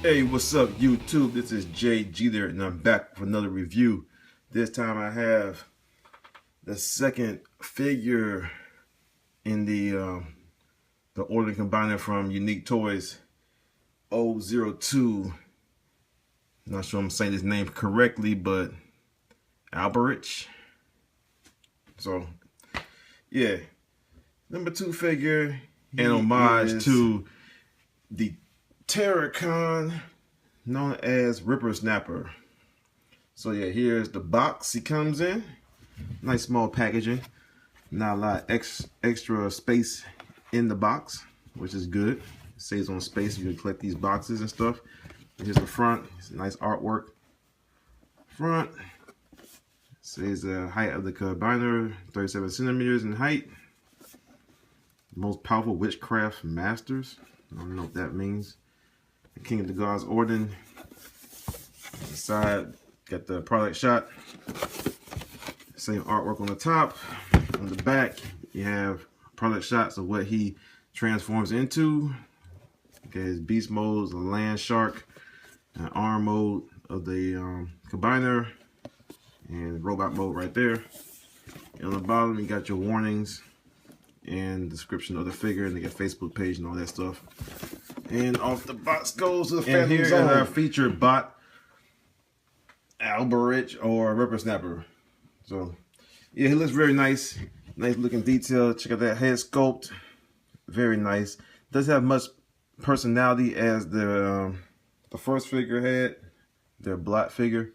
Hey, what's up, YouTube? This is Jay Jeter, and I'm back with another review. This time I have the second figure in the Ordin combiner from Unique Toys, O-02. Not sure I'm saying his name correctly, but Alberich. So, yeah, number 2 figure and homage to the Terrorcon known as Rippersnapper. So yeah, here's the box he comes in. Nice small packaging. Not a lot of extra space in the box, which is good. It saves on space. You can collect these boxes and stuff. Here's the front. It's nice artwork. Front. It says the height of the combiner, 37 centimeters in height. Most powerful witchcraft masters. I don't know what that means. The King of the Gods Ordin. On the side, got the product shot. Same artwork on the top. On the back, you have product shots of what he transforms into. Okay, his beast mode is a land shark, an arm mode of the combiner, and robot mode right there. And on the bottom, you got your warnings and description of the figure, and they got Facebook page and all that stuff. And off the box goes to the family. And here is our featured bot, Alberich or Rippersnapper. So, yeah, he looks very nice. Nice looking detail. Check out that head sculpt. Very nice. Doesn't have much personality as the first figure had. The black figure.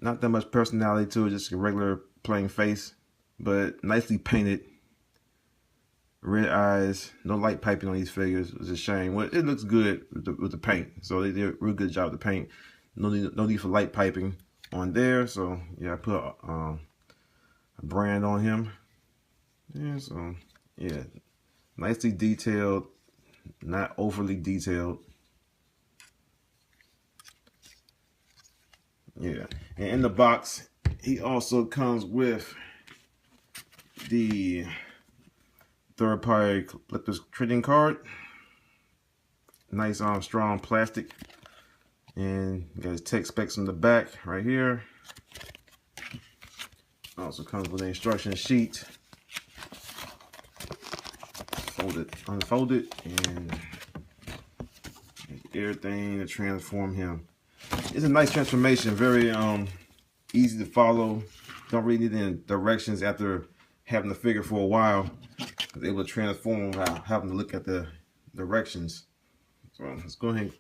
Not that much personality to it. Just a regular plain face. But nicely painted. Red eyes, no light piping on these figures. It's a shame. Well, it looks good with the paint. So they did a real good job with the paint. No need for light piping on there. So yeah, I put a brand on him. Yeah, so yeah, nicely detailed, not overly detailed. Yeah, and in the box, he also comes with the third-party collector's trading card. Nice strong plastic, and you got his tech specs on the back right here. Also comes with an instruction sheet. Unfold it, and everything to transform him. It's a nice transformation, very easy to follow. Don't really need any directions after having the figure for a while. Was able to transform without having to look at the directions. So let's go ahead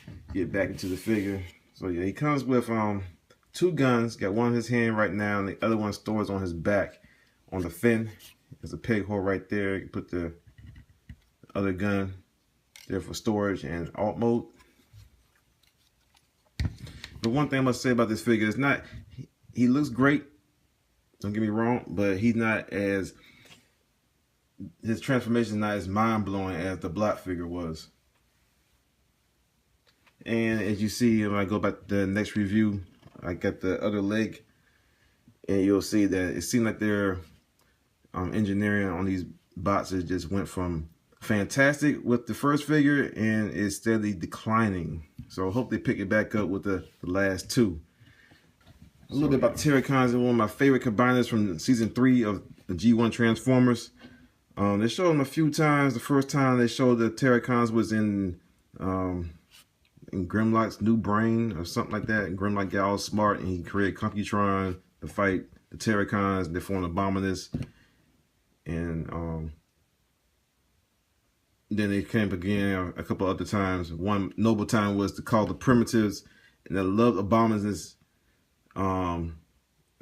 and get back into the figure. So yeah, he comes with 2 guns. Got one in his hand right now, and the other one stores on his back on the fin. There's a peg hole right there. You can put the other gun there for storage and alt mode. But one thing I must say about this figure is not, he looks great, don't get me wrong, but he's not as, his transformation is not as mind-blowing as the black figure was. And as you see, when I go back to the next review, I got the other leg, and you'll see that it seemed like their engineering on these boxes just went from fantastic with the first figure and is steadily declining. So I hope they pick it back up with the last 2. A little bit about Terrorcons. One of my favorite combiners from season 3 of the G1 Transformers. They showed them a few times. The first time they showed the Terrorcons was in Grimlock's New Brain or something like that. And Grimlock got all smart and he created Computron to fight the Terrorcons. They formed Abominus. And then they came again a couple other times. One noble time was to call the Primitives. And I loved Abominus.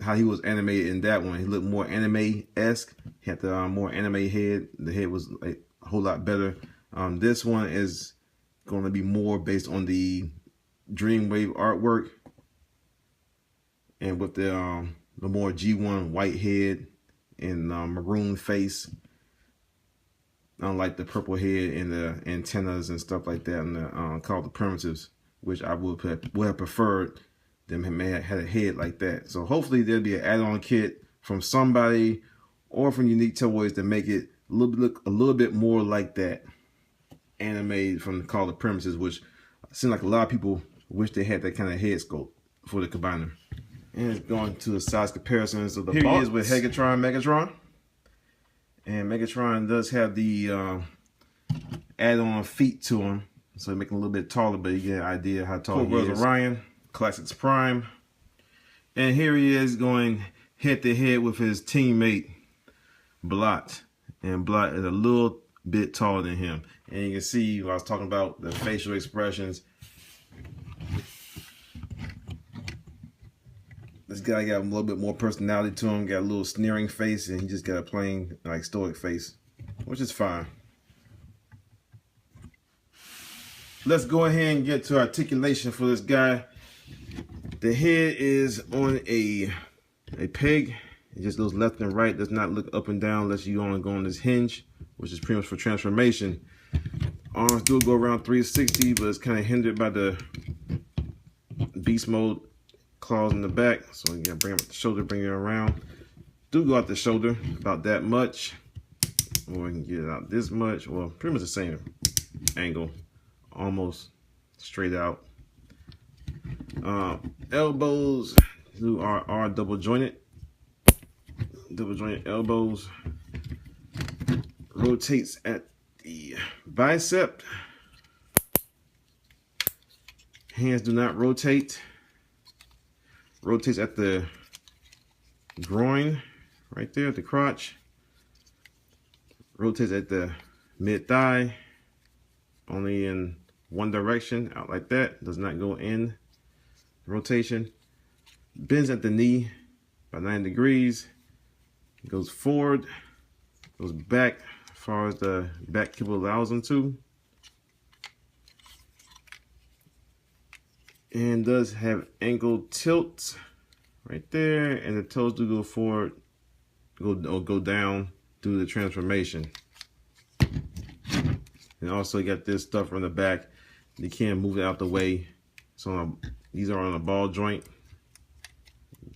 How he was animated in that one. He looked more anime-esque. He had the more anime head. The head was like a whole lot better. This one is going to be more based on the Dreamwave artwork, and with the more G1 white head and maroon face, unlike the purple head and the antennas and stuff like that, and the called the Primitives, which I would have preferred them had a head like that. So hopefully there'll be an add-on kit from somebody or from Unique Toys to make it look a little bit more like that anime from Call of Premises, which seems like a lot of people wish they had that kind of head sculpt for the combiner. And it's going to the size comparisons of the Here he is with Megatron. And Megatron does have the add-on feet to him, so make him a little bit taller, but you get an idea how tall he is. Orion, Classics Prime. And here he is going head-to-head with his teammate, Blot. And Blot is a little bit taller than him. And you can see what I was talking about, the facial expressions. This guy got a little bit more personality to him, got a little sneering face, and he just got a plain, like, stoic face, which is fine. Let's go ahead and get to articulation for this guy. The head is on a peg. It just goes left and right, does not look up and down unless you only go on this hinge, which is pretty much for transformation. Arms do go around 360, but it's kind of hindered by the beast mode claws in the back. So you gotta bring up the shoulder, bring it around. Do go out the shoulder about that much, or we can get it out this much. Well, pretty much the same angle, almost straight out. Elbows are double jointed elbows. Rotates at the bicep. Hands do not rotate. Rotates at the groin, right there at the crotch. Rotates at the mid thigh, only in one direction, out like that. Does not go in rotation. Bends at the knee by 90 degrees. Goes forward, goes back as far as the back kibble allows him to. And does have ankle tilts right there, and the toes do go forward, go down through the transformation. And also you got this stuff on the back. You can't move it out the way. So these are on a ball joint.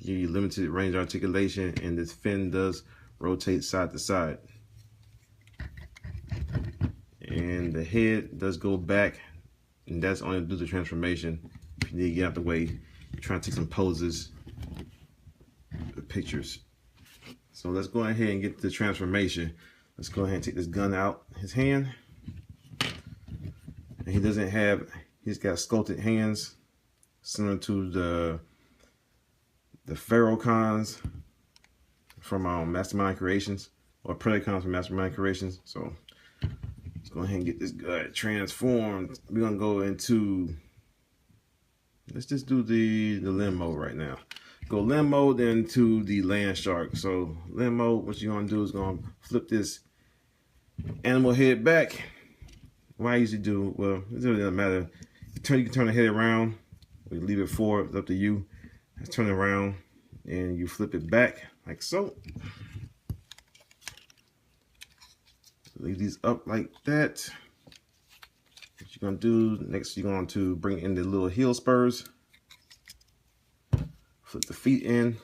Give you limited range of articulation, and this fin does rotate side to side. And the head does go back, and that's only due to transformation. If you need to get out the way, you're trying to take some poses, pictures. So let's go ahead and get the transformation. Let's go ahead and take this gun out his hand. And he doesn't have, he's got sculpted hands similar to the Terrorcons from Mastermind Creations, or Predacons from Mastermind Creations. So let's go ahead and get this guy transformed. We're gonna go into, let's just do the limb mode right now. Go limb mode, then to the land shark. So limb mode, what you're gonna do is gonna flip this animal head back. What I usually do, well, it really doesn't matter. You can turn the head around, or you leave it forward, it's up to you. Let's turn it around, and you flip it back like so. Leave these up like that. What you're gonna do next, you're going to bring in the little heel spurs. Flip the feet in.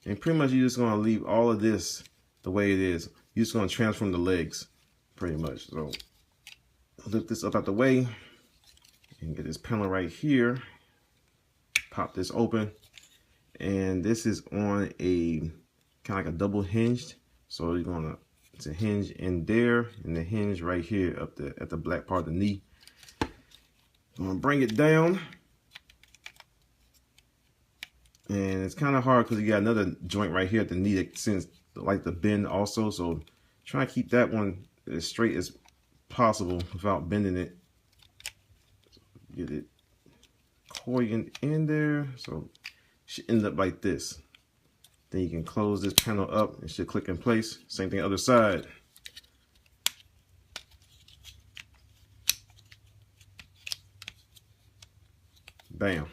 And pretty much you're just gonna leave all of this the way it is. You're just gonna transform the legs, pretty much. So lift this up out the way and get this panel right here. Pop this open, and this is on a kind of like a double hinged. So you're gonna, it's a hinge in there and the hinge right here up at the black part of the knee. I'm gonna bring it down, and it's kind of hard because you got another joint right here at the knee that seems like the bend also. So try to keep that one as straight as possible without bending it. Get it coiled in there, so it should end up like this. Then you can close this panel up, it should click in place. Same thing other side. Bam.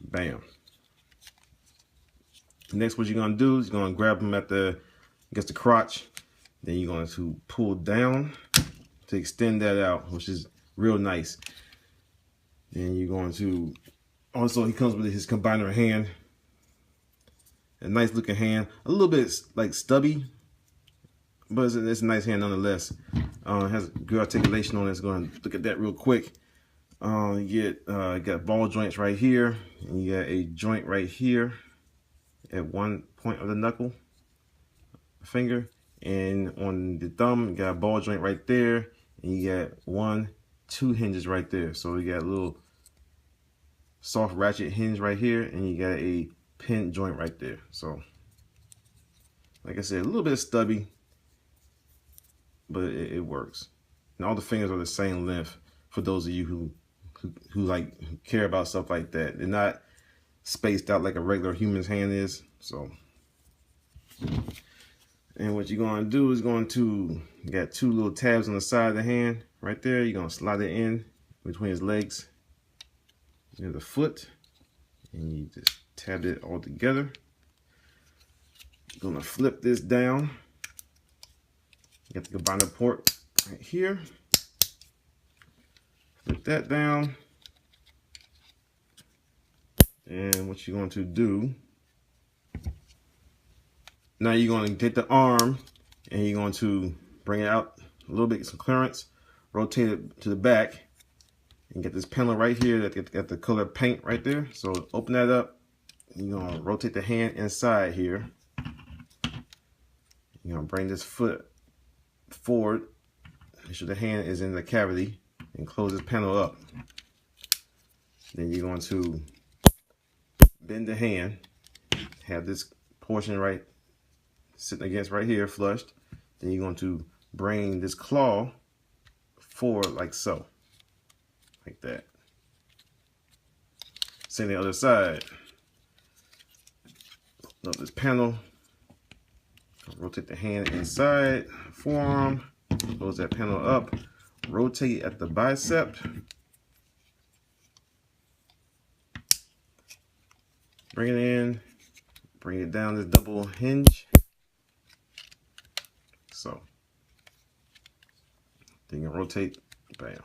Bam. Next, what you're gonna do is you're gonna grab them at the, against the crotch. Then you're going to pull down to extend that out, which is real nice. Then you're going to, also he comes with his combiner hand. A nice looking hand, a little bit like stubby, but it's a nice hand nonetheless. It has good articulation on it. Let's go and look at that real quick. You got ball joints right here, and you got a joint right here at one point of the knuckle finger, and on the thumb you got a ball joint right there, and you got 1, 2 hinges right there. So you got a little soft ratchet hinge right here, and you got a pin joint right there. So like I said, a little bit stubby, but it works. And all the fingers are the same length for those of you who care about stuff like that. They're not spaced out like a regular human's hand is. So, and what you're going to do is you got 2 little tabs on the side of the hand right there. You're going to slide it in between his legs and the foot, and you just tab it all together. You're going to flip this down. You got the combiner port right here. Flip that down. And what you're going to do, now you're going to take the arm and you're going to bring it out a little bit, get some clearance, rotate it to the back, and get this panel right here that got the color paint right there. So open that up. You're going to rotate the hand inside here. You're going to bring this foot forward, make sure the hand is in the cavity, and close this panel up. Then you're going to bend the hand, have this portion right sitting against right here flushed. Then you're going to bring this claw forward like so, like that. Same the other side. Open up this panel, rotate the hand inside, forearm, close that panel up, rotate at the bicep, bring it in, bring it down this double hinge. So, then you can rotate, bam.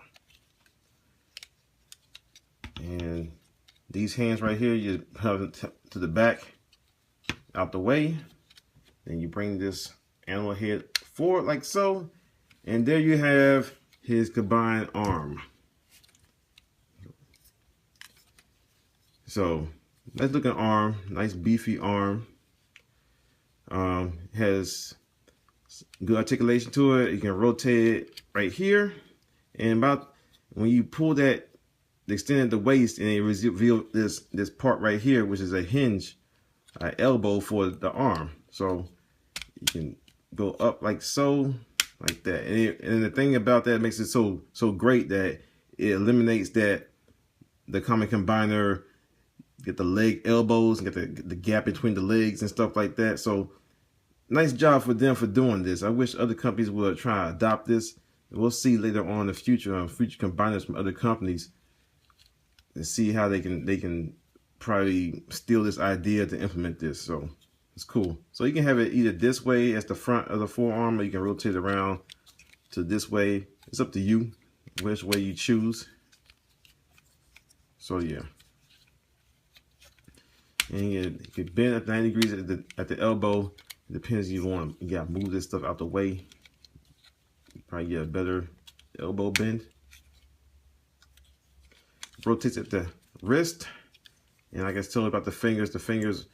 And these hands right here, you put it to the back, out the way. Then you bring this animal head forward like so, and there you have his combined arm. So, nice looking arm, nice beefy arm. Has good articulation to it. You can rotate it right here, and about when you pull that, extend at the waist, and it reveal this part right here, which is a hinge, elbow for the arm. So you can go up like so, like that. And the thing about that makes it so great that it eliminates the common combiner, get the leg elbows, and get the gap between the legs and stuff like that. So nice job for them for doing this. I wish other companies would try to adopt this. We'll see later on in the future, future combiners from other companies, and see how they can probably steal this idea to implement this. So it's cool. So you can have it either this way as the front of the forearm, or you can rotate it around to this way. It's up to you which way you choose. So yeah. And you can bend at 90 degrees at the elbow. It depends if you gotta move this stuff out the way. You probably get a better elbow bend. Rotates at the wrist. And like I told you about the fingers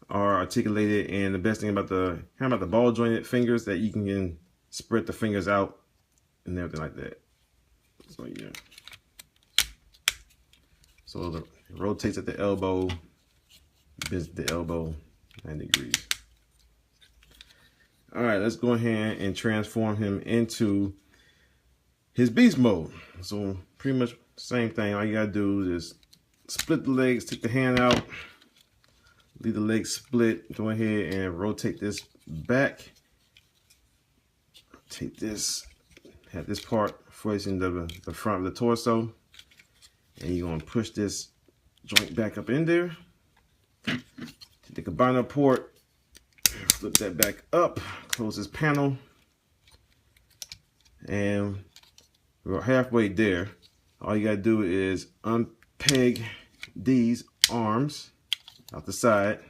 are articulated, and the best thing about the ball jointed fingers that you can spread the fingers out and everything like that. So yeah. So it rotates at the elbow, bends the elbow 90 degrees. All right, let's go ahead and transform him into his beast mode. So pretty much same thing. All you gotta do is split the legs, take the hand out, leave the legs split, go ahead and rotate this back. Take this, have this part facing the front of the torso, and you're gonna push this joint back up in there. Take the combiner port, flip that back up, close this panel, and we're halfway there. All you gotta do is unpeg these arms out the side,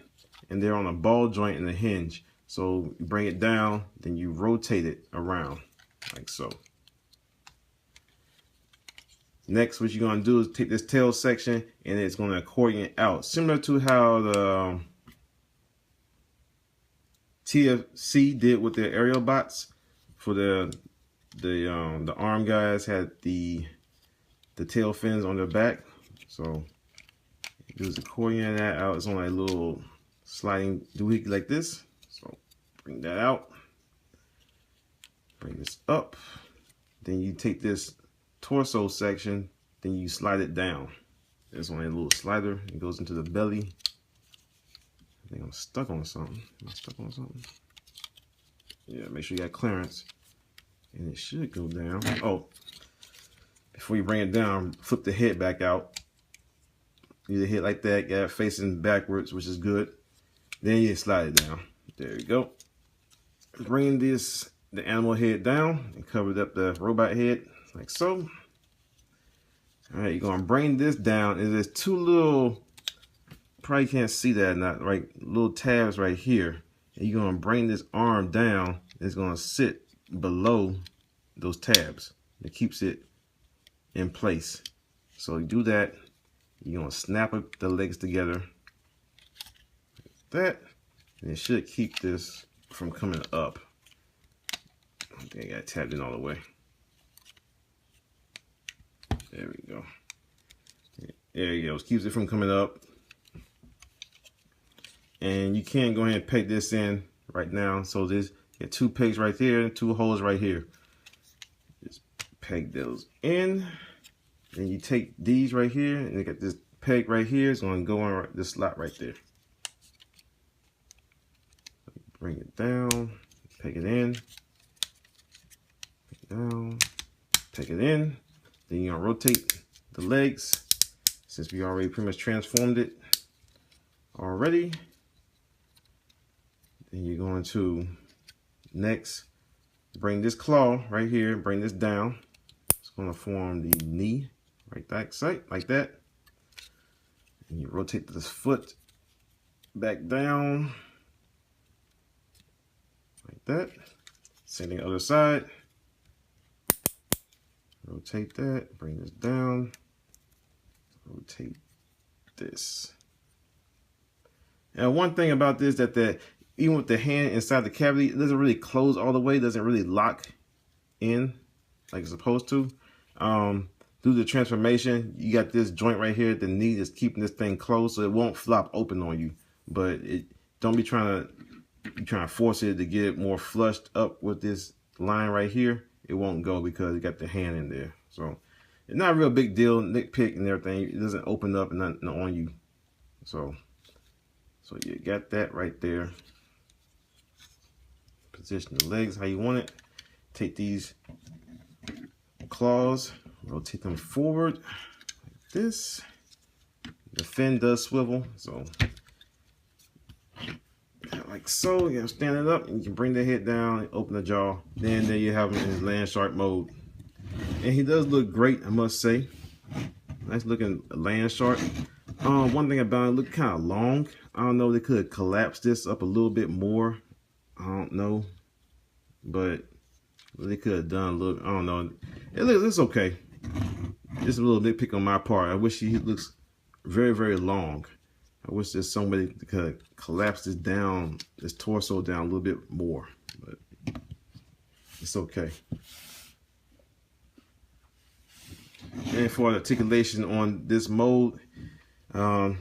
and they're on a ball joint and a hinge. So you bring it down, then you rotate it around. like so. Next, what you're gonna do is take this tail section and it's gonna accordion out, similar to how the TFC did with their aerial bots. For the arm guys had the tail fins on their back, so just accordion that out. It's on a little sliding doohickey like this. So bring that out, bring this up. Then you take this torso section, then you slide it down. There's only a little slider. It goes into the belly. I think I'm stuck on something. Am I stuck on something? Yeah, make sure you got clearance. And it should go down. Oh, before you bring it down, flip the head back out. Use the head like that, got it facing backwards, which is good. Then you slide it down. There you go. Bring the animal head down and cover up the robot head like so. All right, you're gonna bring this down, and there's two little, probably can't see that, not right, little tabs right here. And you're gonna bring this arm down. It's gonna sit below those tabs. It keeps it in place. So you do that. You're gonna snap the legs together like that, and it should keep this from coming up. I think I got tapped in all the way. There we go. There you go. It keeps it from coming up. And you can go ahead and peg this in right now. So there's two pegs right there and two holes right here. Just peg those in. And you take these right here, and you got this peg right here. It's going to go on this slot right there. Bring it down, peg it in, peg it down, peg it in. Then you're going to rotate the legs, since we already pretty much transformed it already. Then you're going to next bring this claw right here, bring this down. It's going to form the knee right back side like that. And you rotate this foot back down like that. Same thing other side. Rotate that, bring this down, rotate this. And one thing about this, that even with the hand inside the cavity, it doesn't really close all the way, doesn't really lock in like it's supposed to. Through the transformation, you got this joint right here, the knee is keeping this thing closed, so it won't flop open on you. But don't be trying to force it to get it more flushed up with this line right here. It won't go because you got the hand in there. So it's not a real big deal, nitpick and everything. It doesn't open up and nothing on you. So you got that right there. Position the legs how you want it. Take these claws, rotate them forward like this. The fin does swivel, so like so. You gotta stand it up, and you can bring the head down and open the jaw. Then there you have him in his land shark mode, and he does look great, I must say. Nice looking land shark. One thing about it, look kind of long. I don't know, they could have collapsed this up a little bit more. I don't know, but they could have done a little. I don't know. It's okay. Just a little nitpick on my part. I wish he looks very, very long. I wish there's somebody that could collapse this down, this torso down a little bit more, but it's okay. And for articulation on this mode,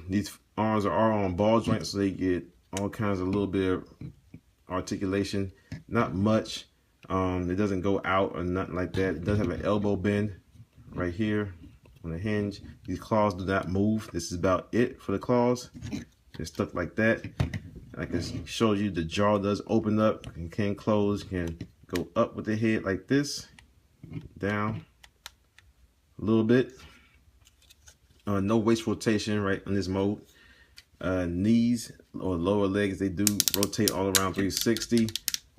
these arms are on ball joints, so they get all kinds of little bit of articulation. Not much. It doesn't go out or nothing like that. It does have an elbow bend right here on the hinge. These claws do not move. This is about it for the claws. They're stuck like that. Like I showed you, the jaw does open up and can close. You can go up with the head like this, down a little bit. No waist rotation right on this mode. Knees or lower legs, they do rotate all around 360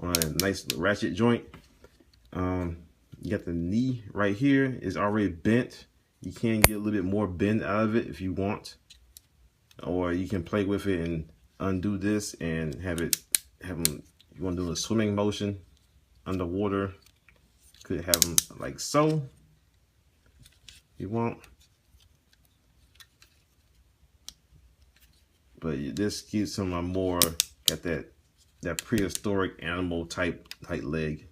on a nice ratchet joint. You got the knee right here is already bent. You can get a little bit more bend out of it if you want, or you can play with it and undo this and have them. You want to do a swimming motion underwater, Could have them like so. You won't. But this gives him a more, got that prehistoric animal type leg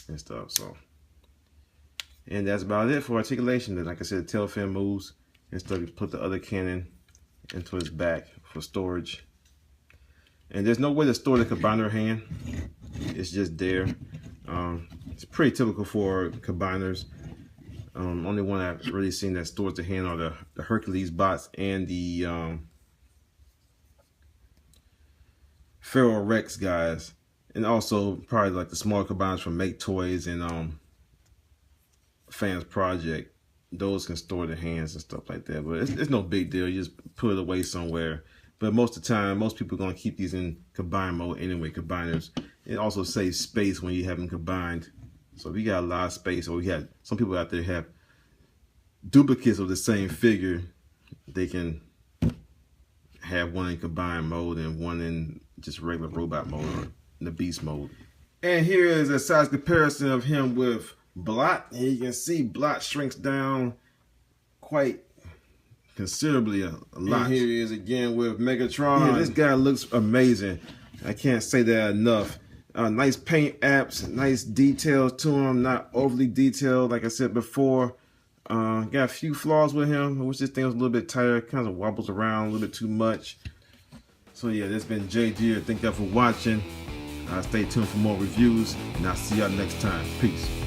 and stuff. So, and that's about it for articulation. Like I said, the tail fin moves and stuff. You put the other cannon into his back for storage. And there's no way to store the combiner hand. It's just there. It's pretty typical for combiners. Only one I've really seen that stores the hand are the Hercules bots and the Feral Rex guys, and also probably like the smaller combiners from Make Toys and Fans Project. Those can store the hands and stuff like that, but it's no big deal. You just put it away somewhere. But most of the time, most people are going to keep these in combine mode anyway, combiners. It also saves space when you have them combined. So if you got a lot of space, or you have some people out there have duplicates of the same figure, they can have one in combine mode and one in just regular robot mode or the beast mode. And here is a size comparison of him with Blot. And you can see Blot shrinks down quite considerably a lot. And here he is again with Megatron. Yeah, this guy looks amazing. I can't say that enough. Nice paint apps, nice details to him, not overly detailed like I said before. Got a few flaws with him. I wish this thing was a little bit tighter. Kind of wobbles around a little bit too much. So yeah, this has been JG. Thank y'all for watching. Stay tuned for more reviews, and I'll see y'all next time. Peace.